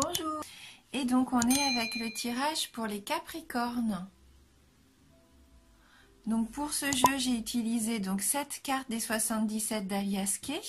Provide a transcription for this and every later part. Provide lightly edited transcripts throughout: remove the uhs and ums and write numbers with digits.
Bonjour. Et donc on est avec le tirage pour les Capricornes. Donc pour ce jeu, j'ai utilisé donc 7 cartes des 77 d'Alias Kay.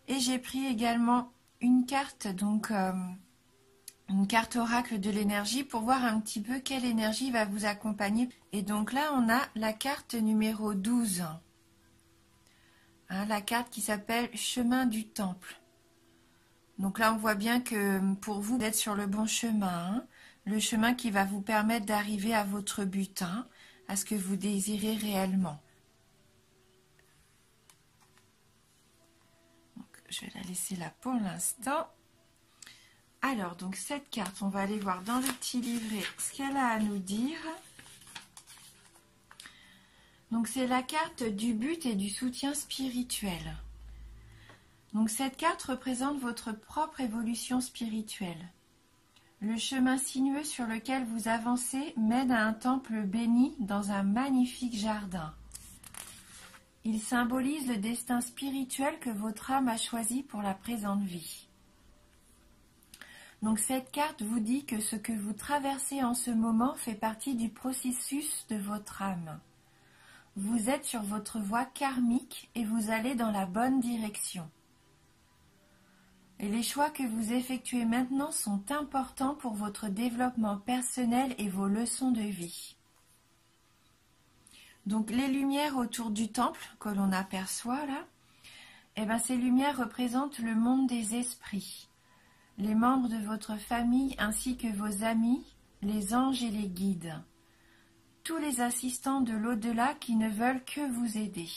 Et j'ai pris également une carte, donc une carte oracle de l'énergie pour voir un petit peu quelle énergie va vous accompagner. Et donc là, on a la carte numéro 12. Hein, la carte qui s'appelle Chemin du Temple. Donc là, on voit bien que pour vous, vous êtes sur le bon chemin. Hein, le chemin qui va vous permettre d'arriver à votre but, hein, à ce que vous désirez réellement. Donc, je vais la laisser là pour l'instant. Alors, donc cette carte, on va aller voir dans le petit livret ce qu'elle a à nous dire. Donc, c'est la carte du but et du soutien spirituel. Donc, cette carte représente votre propre évolution spirituelle. Le chemin sinueux sur lequel vous avancez mène à un temple béni dans un magnifique jardin. Il symbolise le destin spirituel que votre âme a choisi pour la présente vie. Donc cette carte vous dit que ce que vous traversez en ce moment fait partie du processus de votre âme. Vous êtes sur votre voie karmique et vous allez dans la bonne direction. Et les choix que vous effectuez maintenant sont importants pour votre développement personnel et vos leçons de vie. Donc les lumières autour du temple que l'on aperçoit là, ces lumières représentent le monde des esprits. Les membres de votre famille ainsi que vos amis, les anges et les guides. Tous les assistants de l'au-delà qui ne veulent que vous aider.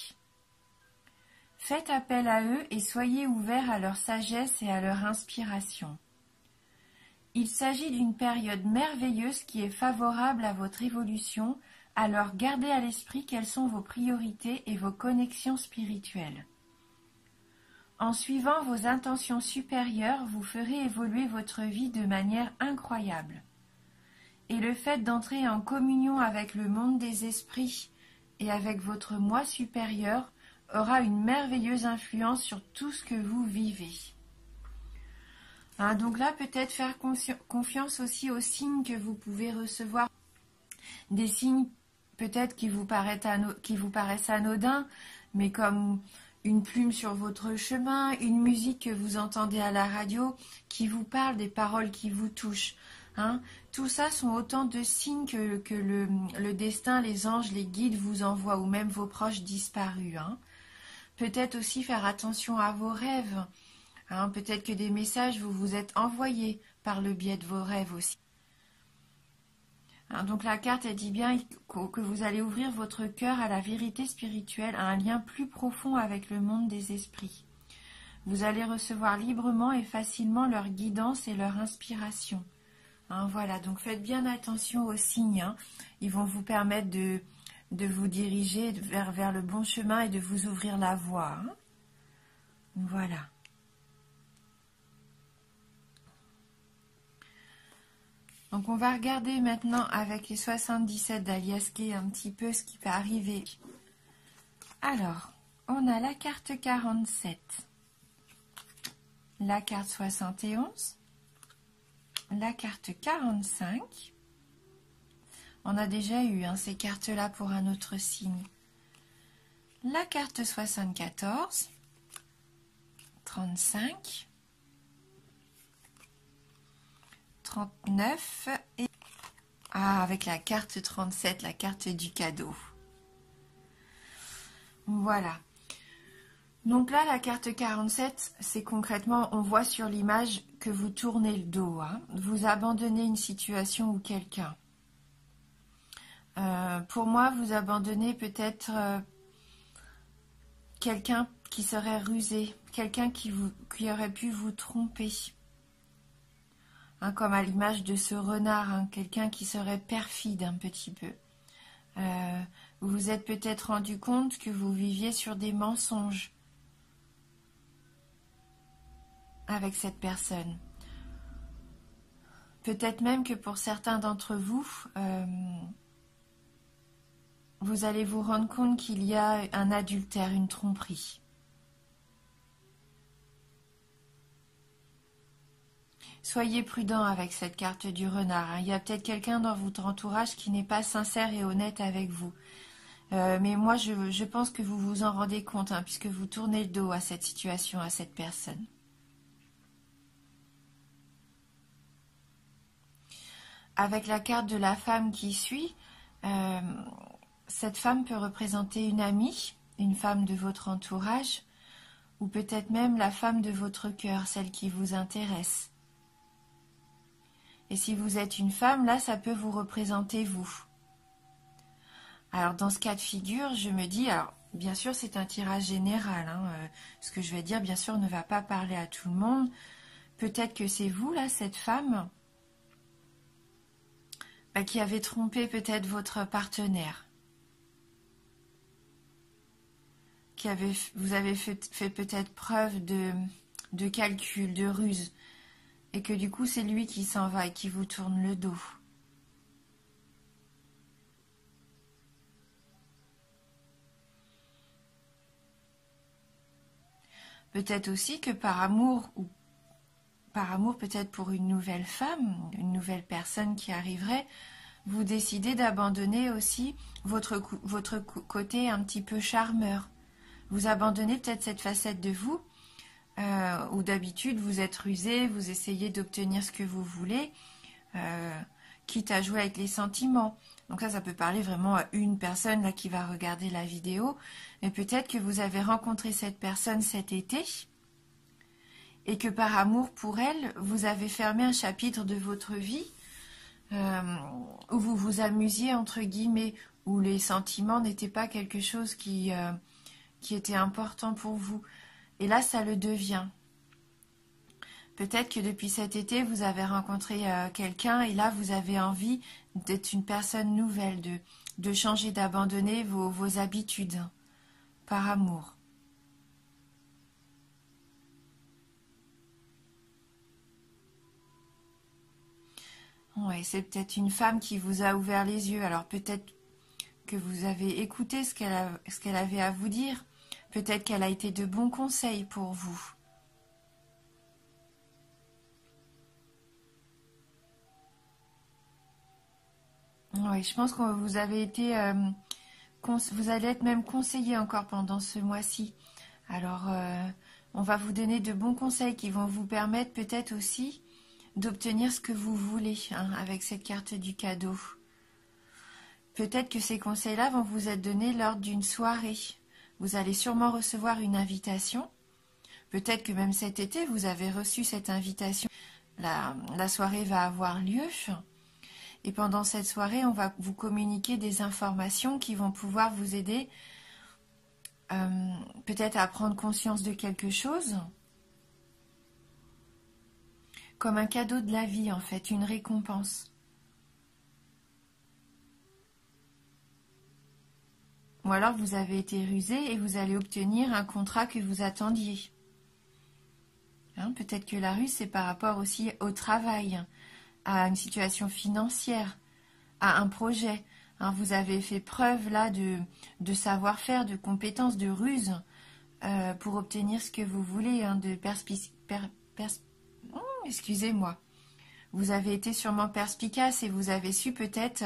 Faites appel à eux et soyez ouverts à leur sagesse et à leur inspiration. Il s'agit d'une période merveilleuse qui est favorable à votre évolution, alors gardez à l'esprit quelles sont vos priorités et vos connexions spirituelles. En suivant vos intentions supérieures, vous ferez évoluer votre vie de manière incroyable. Et le fait d'entrer en communion avec le monde des esprits et avec votre moi supérieur aura une merveilleuse influence sur tout ce que vous vivez. Hein, donc là, peut-être faire confiance aussi aux signes que vous pouvez recevoir. Des signes peut-être qui vous paraissent anodins, mais comme une plume sur votre chemin, une musique que vous entendez à la radio qui vous parle, des paroles qui vous touchent. Hein. Tout ça sont autant de signes que le destin, les anges, les guides vous envoient, ou même vos proches disparus. Hein. Peut-être aussi faire attention à vos rêves. Hein. Peut-être que des messages vous êtes envoyés par le biais de vos rêves aussi. Hein, donc la carte, elle dit bien que vous allez ouvrir votre cœur à la vérité spirituelle, à un lien plus profond avec le monde des esprits. Vous allez recevoir librement et facilement leur guidance et leur inspiration. Hein, voilà, donc faites bien attention aux signes. Hein. Ils vont vous permettre de vous diriger vers le bon chemin et de vous ouvrir la voie. Hein. Voilà. Donc on va regarder maintenant avec les 77 d'Alias Kay un petit peu ce qui va arriver. Alors, on a la carte 47, la carte 71, la carte 45. On a déjà eu ces cartes-là pour un autre signe. La carte 74, 35, 39 et avec la carte 37, la carte du cadeau. Voilà. Donc là, la carte 47, c'est concrètement, on voit sur l'image que vous tournez le dos. Hein. Vous abandonnez une situation ou quelqu'un. Pour moi, vous abandonnez peut-être quelqu'un qui serait rusé, quelqu'un qui aurait pu vous tromper. Hein, comme à l'image de ce renard, hein, quelqu'un qui serait perfide un petit peu. Vous vous êtes peut-être rendu compte que vous viviez sur des mensonges avec cette personne. Peut-être même que pour certains d'entre vous, vous allez vous rendre compte qu'il y a un adultère, une tromperie. Soyez prudent avec cette carte du renard, hein. Il y a peut-être quelqu'un dans votre entourage qui n'est pas sincère et honnête avec vous. Mais moi, je pense que vous vous en rendez compte, hein, puisque vous tournez le dos à cette situation, à cette personne. Avec la carte de la femme qui suit, cette femme peut représenter une amie, une femme de votre entourage, ou peut-être même la femme de votre cœur, celle qui vous intéresse. Et si vous êtes une femme, là, ça peut vous représenter vous. Alors, dans ce cas de figure, je me dis, alors, bien sûr, c'est un tirage général, hein, ce que je vais dire, bien sûr, ne va pas parler à tout le monde. Peut-être que c'est vous, là, cette femme, qui avez trompé peut-être votre partenaire. Vous avez fait peut-être preuve de calcul, de ruse, et que du coup c'est lui qui s'en va et qui vous tourne le dos. Peut-être aussi que par amour peut-être pour une nouvelle femme, une nouvelle personne qui arriverait, vous décidez d'abandonner aussi votre côté un petit peu charmeur. Vous abandonnez peut-être cette facette de vous, où d'habitude vous êtes rusé, vous essayez d'obtenir ce que vous voulez, quitte à jouer avec les sentiments. Donc ça peut parler vraiment à une personne là qui va regarder la vidéo, mais peut-être que vous avez rencontré cette personne cet été, et que par amour pour elle, vous avez fermé un chapitre de votre vie, où vous vous amusiez entre guillemets, où les sentiments n'étaient pas quelque chose qui était important pour vous. Et là, ça le devient. Peut-être que depuis cet été, vous avez rencontré quelqu'un et là, vous avez envie d'être une personne nouvelle, de changer, d'abandonner vos habitudes par amour. Ouais, c'est peut-être une femme qui vous a ouvert les yeux. Alors peut-être que vous avez écouté ce qu'elle avait à vous dire. Peut-être qu'elle a été de bons conseils pour vous. Oui, je pense que vous avez été, vous allez être même conseillé encore pendant ce mois-ci. Alors, on va vous donner de bons conseils qui vont vous permettre peut-être aussi d'obtenir ce que vous voulez, hein, avec cette carte du cadeau. Peut-être que ces conseils-là vont vous être donnés lors d'une soirée. Vous allez sûrement recevoir une invitation. Peut-être que même cet été, vous avez reçu cette invitation. La soirée va avoir lieu. Et pendant cette soirée, on va vous communiquer des informations qui vont pouvoir vous aider peut-être à prendre conscience de quelque chose. Comme un cadeau de la vie, en fait, une récompense. Ou alors vous avez été rusé et vous allez obtenir un contrat que vous attendiez. Hein, peut-être que la ruse, c'est par rapport aussi au travail, à une situation financière, à un projet. Hein, vous avez fait preuve là de savoir-faire, de compétences, de ruse pour obtenir ce que vous voulez, hein, excusez-moi. Vous avez été sûrement perspicace et vous avez su peut-être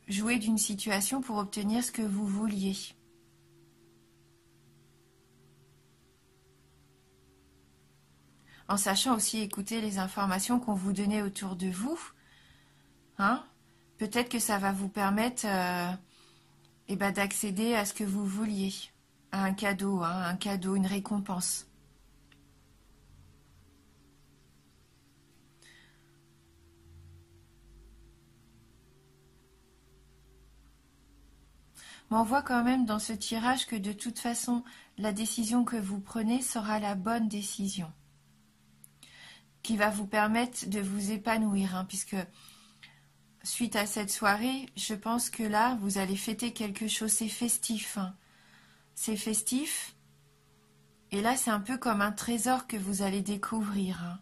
jouer d'une situation pour obtenir ce que vous vouliez. En sachant aussi écouter les informations qu'on vous donnait autour de vous, hein, peut-être que ça va vous permettre d'accéder à ce que vous vouliez, à un cadeau, hein, une récompense. Mais on voit quand même dans ce tirage que de toute façon, la décision que vous prenez sera la bonne décision, qui va vous permettre de vous épanouir, hein, puisque suite à cette soirée, je pense que là, vous allez fêter quelque chose, c'est festif. Hein. C'est festif. Et là, c'est un peu comme un trésor que vous allez découvrir.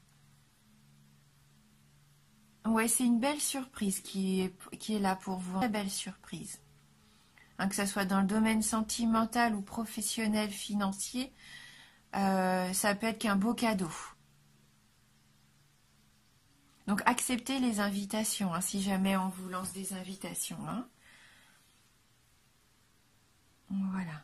Hein. Ouais, c'est une belle surprise qui est là pour vous. Une très belle surprise. Hein, que ce soit dans le domaine sentimental ou professionnel, financier, ça peut être qu'un beau cadeau. Donc acceptez les invitations, hein, si jamais on vous lance des invitations. Hein. Voilà.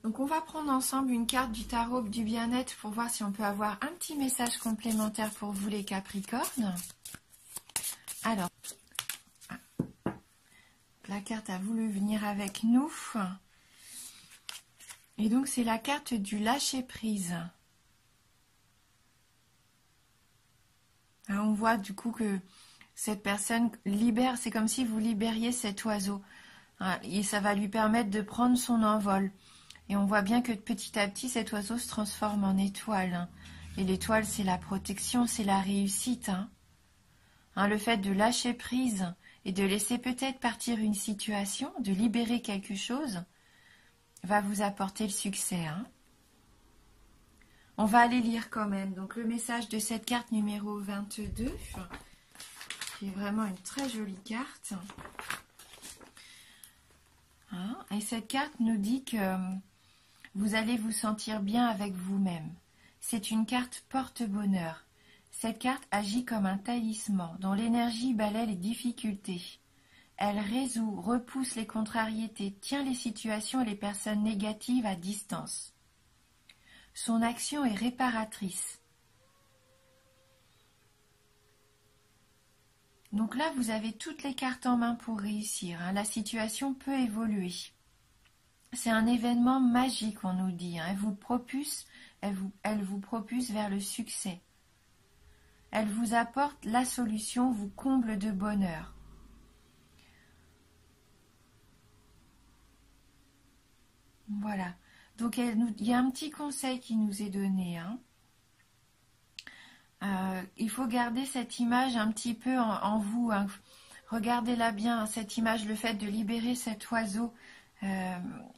Donc on va prendre ensemble une carte du tarot du bien-être pour voir si on peut avoir un petit message complémentaire pour vous les Capricornes. Alors, la carte a voulu venir avec nous. Et donc c'est la carte du lâcher-prise. On voit du coup que cette personne libère, c'est comme si vous libériez cet oiseau. Et ça va lui permettre de prendre son envol. Et on voit bien que petit à petit, cet oiseau se transforme en étoile. Et l'étoile, c'est la protection, c'est la réussite. Le fait de lâcher prise et de laisser peut-être partir une situation, de libérer quelque chose, va vous apporter le succès. On va aller lire quand même. Donc le message de cette carte numéro 22, qui est vraiment une très jolie carte. Et cette carte nous dit que vous allez vous sentir bien avec vous-même. C'est une carte porte-bonheur. Cette carte agit comme un talisman dont l'énergie balaie les difficultés. Elle résout, repousse les contrariétés, tient les situations et les personnes négatives à distance. Son action est réparatrice. Donc là, vous avez toutes les cartes en main pour réussir. La situation peut évoluer. C'est un événement magique, on nous dit. Elle vous propulse vers le succès. Elle vous apporte la solution, vous comble de bonheur. Voilà. Donc il y a un petit conseil qui nous est donné. Il faut garder cette image un petit peu en vous. Regardez-la bien, cette image, le fait de libérer cet oiseau.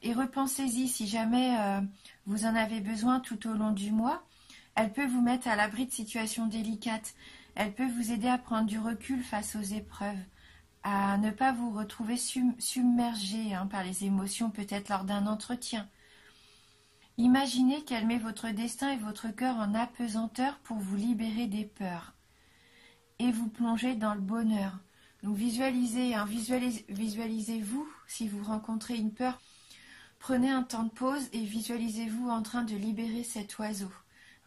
Et repensez-y si jamais vous en avez besoin tout au long du mois. Elle peut vous mettre à l'abri de situations délicates. Elle peut vous aider à prendre du recul face aux épreuves, à ne pas vous retrouver submergé par les émotions, peut-être lors d'un entretien. Imaginez qu'elle met votre destin et votre cœur en apesanteur pour vous libérer des peurs et vous plonger dans le bonheur. Donc visualisez-vous si vous rencontrez une peur. Prenez un temps de pause et visualisez-vous en train de libérer cet oiseau.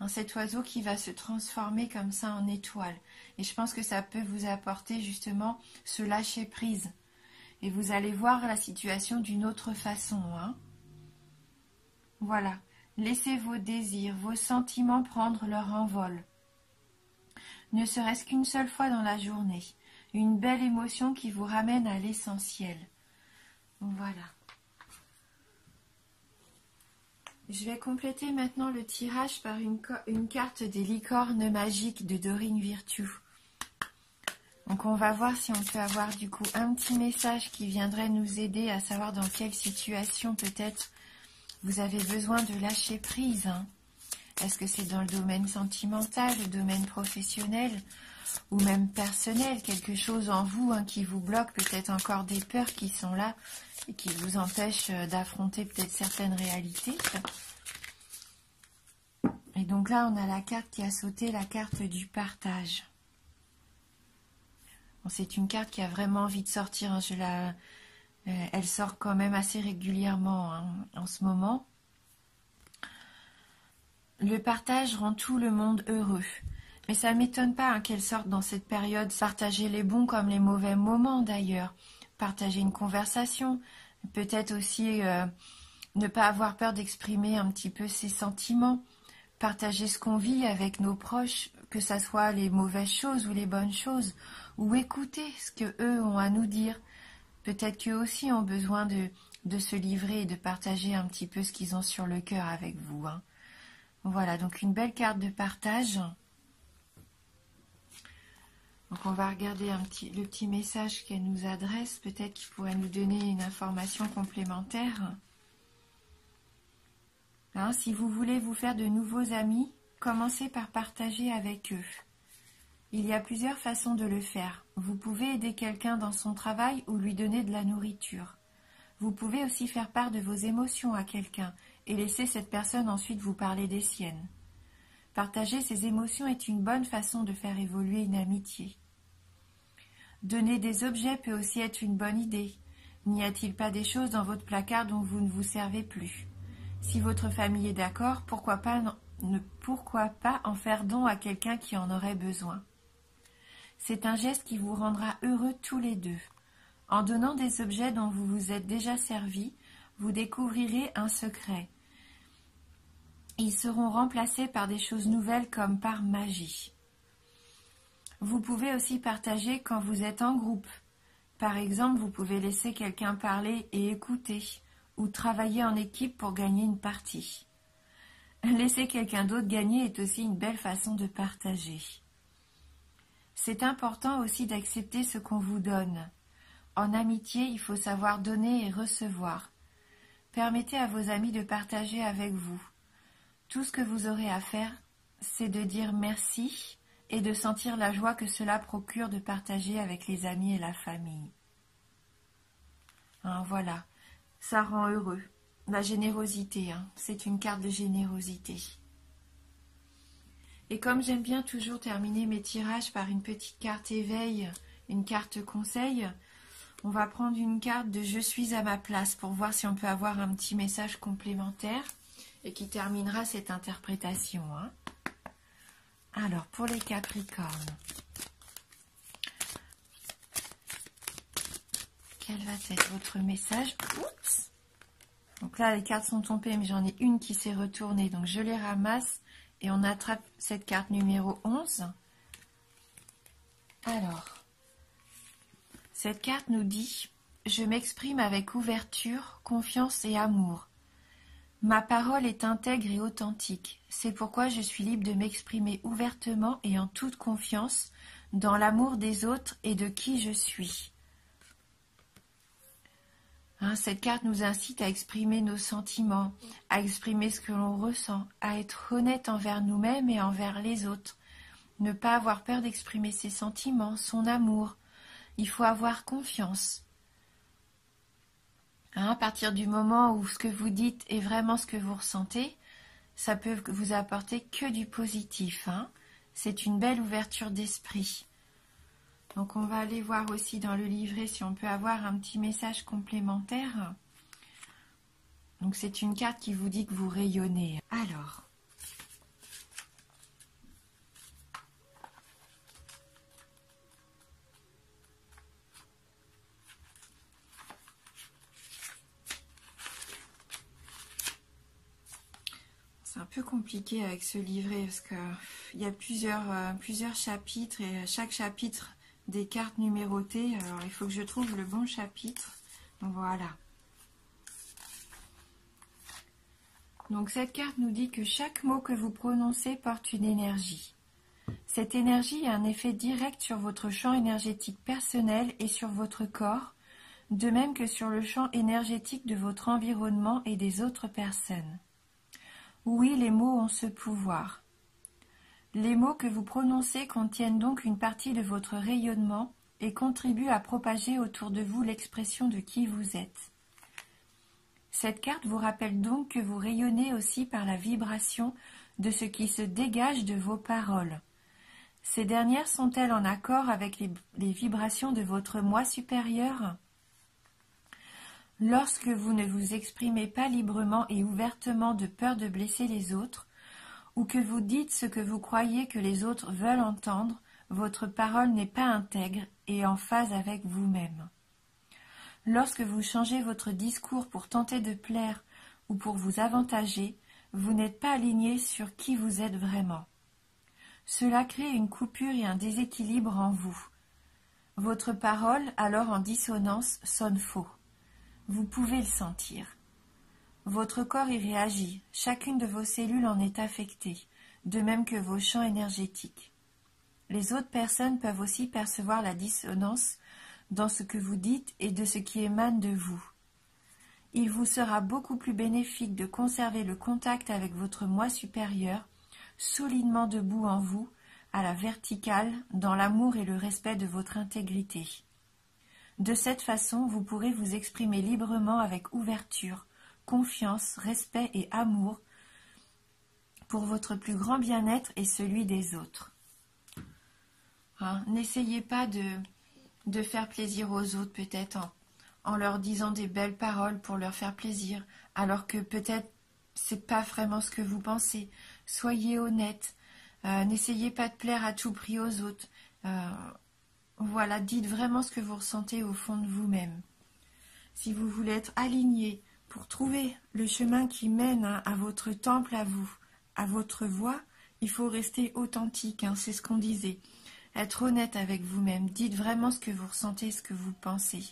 Cet oiseau qui va se transformer comme ça en étoile. Et je pense que ça peut vous apporter justement ce lâcher prise. Et vous allez voir la situation d'une autre façon. Voilà. Laissez vos désirs, vos sentiments prendre leur envol. Ne serait-ce qu'une seule fois dans la journée. Une belle émotion qui vous ramène à l'essentiel. Voilà. Je vais compléter maintenant le tirage par une carte des licornes magiques de Dorine Virtue. Donc on va voir si on peut avoir du coup un petit message qui viendrait nous aider à savoir dans quelle situation peut-être vous avez besoin de lâcher prise. Est-ce que c'est dans le domaine sentimental, le domaine professionnel ou même personnel, quelque chose en vous qui vous bloque, peut-être encore des peurs qui sont là et qui vous empêchent d'affronter peut-être certaines réalités. Et donc là, on a la carte qui a sauté, la carte du partage. Bon, c'est une carte qui a vraiment envie de sortir. Elle sort quand même assez régulièrement en ce moment. Le partage rend tout le monde heureux. Mais ça ne m'étonne pas qu'elle sorte dans cette période. Partager les bons comme les mauvais moments d'ailleurs. Partager une conversation. Peut-être aussi ne pas avoir peur d'exprimer un petit peu ses sentiments. Partager ce qu'on vit avec nos proches, que ce soit les mauvaises choses ou les bonnes choses. Ou écouter ce qu'eux ont à nous dire. Peut-être qu'eux aussi ont besoin de se livrer et de partager un petit peu ce qu'ils ont sur le cœur avec vous. Voilà, donc une belle carte de partage. Donc on va regarder le petit message qu'elle nous adresse, peut-être qu'il pourrait nous donner une information complémentaire. Si vous voulez vous faire de nouveaux amis, commencez par partager avec eux. Il y a plusieurs façons de le faire. Vous pouvez aider quelqu'un dans son travail ou lui donner de la nourriture. Vous pouvez aussi faire part de vos émotions à quelqu'un et laisser cette personne ensuite vous parler des siennes. Partager ses émotions est une bonne façon de faire évoluer une amitié. Donner des objets peut aussi être une bonne idée. N'y a-t-il pas des choses dans votre placard dont vous ne vous servez plus? Si votre famille est d'accord, pourquoi pas en faire don à quelqu'un qui en aurait besoin? C'est un geste qui vous rendra heureux tous les deux. En donnant des objets dont vous vous êtes déjà servi, vous découvrirez un secret. Ils seront remplacés par des choses nouvelles comme par magie. Vous pouvez aussi partager quand vous êtes en groupe. Par exemple, vous pouvez laisser quelqu'un parler et écouter, ou travailler en équipe pour gagner une partie. Laisser quelqu'un d'autre gagner est aussi une belle façon de partager. C'est important aussi d'accepter ce qu'on vous donne. En amitié, il faut savoir donner et recevoir. Permettez à vos amis de partager avec vous. Tout ce que vous aurez à faire, c'est de dire merci et de sentir la joie que cela procure de partager avec les amis et la famille. Voilà, ça rend heureux. La générosité, c'est une carte de générosité. Et comme j'aime bien toujours terminer mes tirages par une petite carte éveil, une carte conseil, on va prendre une carte de « Je suis à ma place » pour voir si on peut avoir un petit message complémentaire et qui terminera cette interprétation. Alors, pour les Capricornes, quel va être votre message? Oups! Donc là, les cartes sont tombées, mais j'en ai une qui s'est retournée, donc je les ramasse et on attrape cette carte numéro 11. Alors, cette carte nous dit « Je m'exprime avec ouverture, confiance et amour. Ma parole est intègre et authentique. C'est pourquoi je suis libre de m'exprimer ouvertement et en toute confiance dans l'amour des autres et de qui je suis. » Cette carte nous incite à exprimer nos sentiments, à exprimer ce que l'on ressent, à être honnête envers nous-mêmes et envers les autres. Ne pas avoir peur d'exprimer ses sentiments, son amour. Il faut avoir confiance. À partir du moment où ce que vous dites est vraiment ce que vous ressentez, ça peut vous apporter que du positif. C'est une belle ouverture d'esprit. Donc on va aller voir aussi dans le livret si on peut avoir un petit message complémentaire. Donc c'est une carte qui vous dit que vous rayonnez. Alors, c'est un peu compliqué avec ce livret parce qu'il y a plusieurs chapitres et chaque chapitre des cartes numérotées. Alors il faut que je trouve le bon chapitre. Voilà. Donc cette carte nous dit que chaque mot que vous prononcez porte une énergie. Cette énergie a un effet direct sur votre champ énergétique personnel et sur votre corps, de même que sur le champ énergétique de votre environnement et des autres personnes. Oui, les mots ont ce pouvoir. Les mots que vous prononcez contiennent donc une partie de votre rayonnement et contribuent à propager autour de vous l'expression de qui vous êtes. Cette carte vous rappelle donc que vous rayonnez aussi par la vibration de ce qui se dégage de vos paroles. Ces dernières sont-elles en accord avec les vibrations de votre moi supérieur ? Lorsque vous ne vous exprimez pas librement et ouvertement de peur de blesser les autres, ou que vous dites ce que vous croyez que les autres veulent entendre, votre parole n'est pas intègre et en phase avec vous-même. Lorsque vous changez votre discours pour tenter de plaire ou pour vous avantager, vous n'êtes pas aligné sur qui vous êtes vraiment. Cela crée une coupure et un déséquilibre en vous. Votre parole, alors en dissonance, sonne faux. Vous pouvez le sentir. Votre corps y réagit, chacune de vos cellules en est affectée, de même que vos champs énergétiques. Les autres personnes peuvent aussi percevoir la dissonance dans ce que vous dites et de ce qui émane de vous. Il vous sera beaucoup plus bénéfique de conserver le contact avec votre moi supérieur, solidement debout en vous, à la verticale, dans l'amour et le respect de votre intégrité. De cette façon, vous pourrez vous exprimer librement avec ouverture, confiance, respect et amour pour votre plus grand bien-être et celui des autres. Hein, n'essayez pas de faire plaisir aux autres, peut-être en leur disant des belles paroles pour leur faire plaisir, alors que peut-être c'est pas vraiment ce que vous pensez. Soyez honnête. N'essayez pas de plaire à tout prix aux autres. Voilà, dites vraiment ce que vous ressentez au fond de vous-même. Si vous voulez être aligné pour trouver le chemin qui mène à votre temple, à vous, à votre voie, il faut rester authentique, hein, c'est ce qu'on disait. Être honnête avec vous-même. Dites vraiment ce que vous ressentez, ce que vous pensez.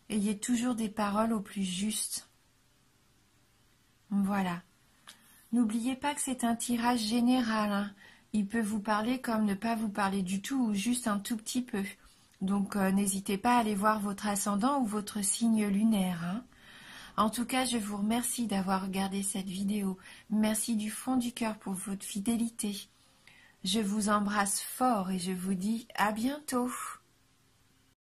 Ayez toujours des paroles au plus juste. Voilà. N'oubliez pas que c'est un tirage général, hein. Il peut vous parler comme ne pas vous parler du tout ou juste un tout petit peu. Donc n'hésitez pas à aller voir votre ascendant ou votre signe lunaire, hein. En tout cas, je vous remercie d'avoir regardé cette vidéo. Merci du fond du cœur pour votre fidélité. Je vous embrasse fort et je vous dis à bientôt.